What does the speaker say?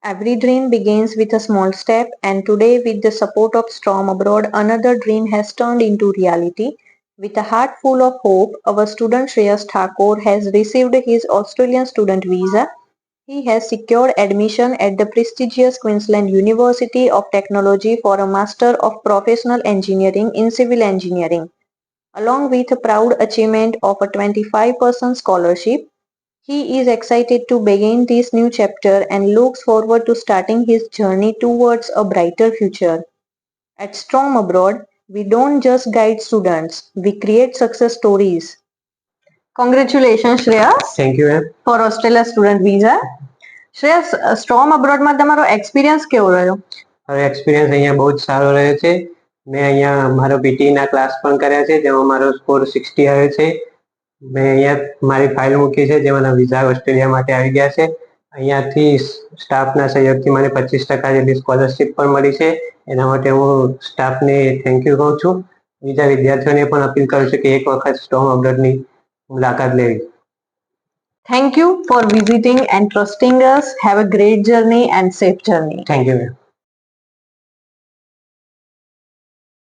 Every dream begins with a small step, and today, with the support of Storm Abroad, another dream has turned into reality. With a heart full of hope, our student Shreyas Thakur has received his Australian student visa. He has secured admission at the prestigious Queensland University of Technology for a Master of Professional Engineering in Civil Engineering. Along with a proud achievement of a 25% scholarship, he is excited to begin this new chapter and looks forward to starting his journey towards a brighter future. At Storm Abroad, we don't just guide students, we create success stories. Congratulations, Shreyas. Thank you, ma'am. For Australia student visa. Shreyas સ્ટોમ અબ્રોડમાં તમારો experience કેવો રહ્યો? મારો experience અહીંયા બહુ જ સારો રહ્યો છે. મેં અહીંયા મારો પીટીના ક્લાસ પણ કર્યા છે, જેમાં મારો સ્કોર 60 આવ્યો છે. મેં અહીંયા મારી ફાઇલ મૂકી છે, જેમાં વિઝા ઓસ્ટ્રેલિયા માટે આવી ગયા છે. અહીંયાથી સ્ટાફના સહયોગથી મને 25% જેટલી સ્કોલરશિપ પણ મળી છે. એના માટે હું સ્ટાફને થેન્ક યુ કહું છું. બીજા વિદ્યાર્થીઓને પણ અપીલ કરું છું કે એક વખત સ્ટોમ અબ્રોડની મુલાકાત લેવી. Thank you for visiting and trusting us. Have a great journey and safe journey. Thank you, ma'am.